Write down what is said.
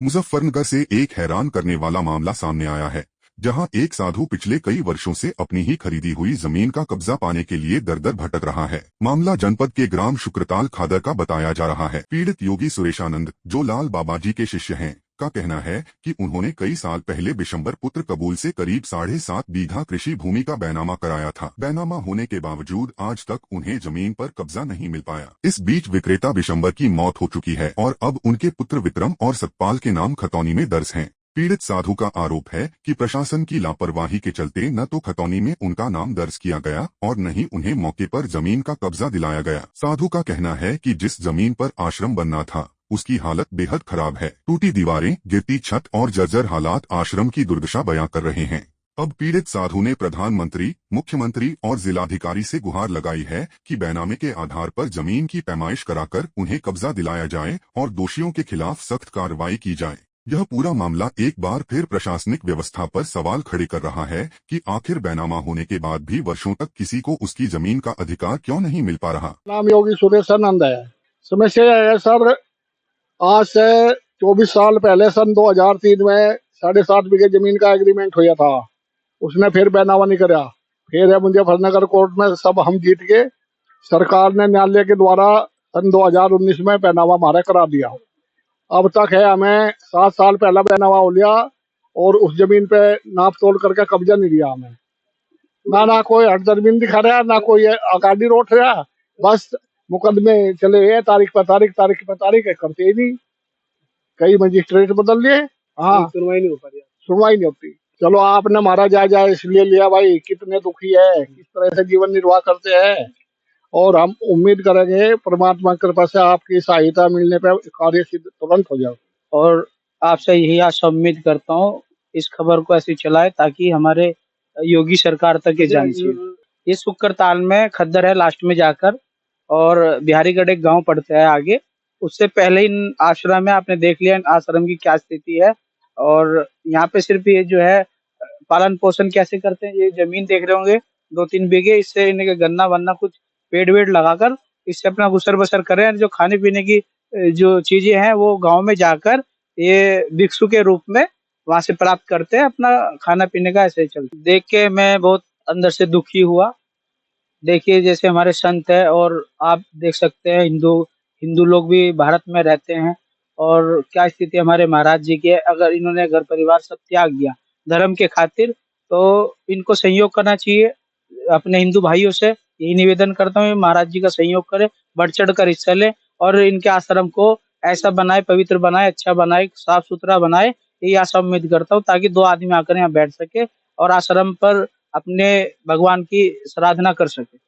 मुजफ्फरनगर से एक हैरान करने वाला मामला सामने आया है, जहां एक साधु पिछले कई वर्षों से अपनी ही खरीदी हुई जमीन का कब्जा पाने के लिए दर दर भटक रहा है। मामला जनपद के ग्राम शुक्रताल खादर का बताया जा रहा है। पीड़ित योगी सुरेशानंद, जो लाल बाबा जी के शिष्य हैं, का कहना है कि उन्होंने कई साल पहले बिशंबर पुत्र कबूल से करीब 7.5 बीघा कृषि भूमि का बैनामा कराया था। बैनामा होने के बावजूद आज तक उन्हें जमीन पर कब्जा नहीं मिल पाया। इस बीच विक्रेता बिशंबर की मौत हो चुकी है और अब उनके पुत्र विक्रम और सतपाल के नाम खतौनी में दर्ज हैं। पीड़ित साधु का आरोप है कि प्रशासन की लापरवाही के चलते न तो खतौनी में उनका नाम दर्ज किया गया और न ही उन्हें मौके पर जमीन का कब्जा दिलाया गया। साधु का कहना है कि जिस जमीन पर आश्रम बनना था उसकी हालत बेहद खराब है। टूटी दीवारें, गिरती छत और जर्जर हालात आश्रम की दुर्दशा बयां कर रहे हैं। अब पीड़ित साधु ने प्रधानमंत्री, मुख्यमंत्री और जिलाधिकारी से गुहार लगाई है कि बैनामे के आधार पर जमीन की पैमाइश कराकर उन्हें कब्जा दिलाया जाए और दोषियों के खिलाफ सख्त कार्रवाई की जाए। यह पूरा मामला एक बार फिर प्रशासनिक व्यवस्था पर सवाल खड़े कर रहा है कि आखिर बैनामा होने के बाद भी वर्षों तक किसी को उसकी जमीन का अधिकार क्यों नहीं मिल पा रहा। नाम योगी सुरेशानंद है। समस्या है सर, आज से 24 साल पहले सन 2003 में 7.5 बीघे जमीन का एग्रीमेंट हुआ था। उसने फिर बैनामा नहीं करा। फिर है मुजफ्फरनगर कोर्ट में सब हम जीत के सरकार ने न्यायालय के द्वारा सन 2019 में बैनामा हमारा करा दिया। अब तक है हमें 7 साल पहला बैनामा हो लिया और उस जमीन पे नाप तोल करके कब्जा नहीं दिया हमें। ना कोई हट जमीन दिखा रहा, ना कोई अकाडी रोट रहा। बस मुकदमे चले गए, तारीख पर तारीख करते ही नहीं। कई मजिस्ट्रेट बदल लिए, हाँ सुनवाई नहीं होती। चलो आपने हमारा जायजा इसलिए लिया भाई, कितने दुखी है, किस तरह से जीवन निर्वाह करते हैं, और हम उम्मीद करेंगे परमात्मा की कृपा से आपकी सहायता मिलने पर कार्य सिद्ध तुरंत हो जाए। और आपसे यही आशा उम्मीद करता हूँ इस खबर को ऐसे चलाए ताकि हमारे योगी सरकार तक ये जान चाहिए। इस शुक्रताल में खद्दर है लास्ट में जाकर, और बिहारीगढ़ एक गांव पड़ता है आगे। उससे पहले इन आश्रम में आपने देख लिया इन आश्रम की क्या स्थिति है। और यहाँ पे सिर्फ ये जो है पालन पोषण कैसे करते हैं, ये जमीन देख रहे होंगे 2-3 बीघे, इससे इनके गन्ना वन्ना कुछ पेड़ वेड़ लगाकर इससे अपना गुजर बसर करें। जो खाने पीने की जो चीजें हैं वो गांव में जाकर ये भिक्षु के रूप में वहां से प्राप्त करते हैं, अपना खाना पीने का ऐसे ही चलता। देख के मैं बहुत अंदर से दुखी हुआ। देखिए जैसे हमारे संत है, और आप देख सकते हैं हिंदू लोग भी भारत में रहते हैं, और क्या स्थिति हमारे महाराज जी की है। अगर इन्होंने घर परिवार सब त्याग दिया धर्म के खातिर, तो इनको सहयोग करना चाहिए। अपने हिंदू भाइयों से यही निवेदन करता हूँ, महाराज जी का सहयोग करें, बढ़ चढ़ कर हिस्सा लें और इनके आश्रम को ऐसा बनाए, पवित्र बनाए, अच्छा बनाए, साफ सुथरा बनाए। यही आशा उम्मीद करता हूँ ताकि 2 आदमी आकर यहाँ बैठ सके और आश्रम पर अपने भगवान की आराधना कर सके।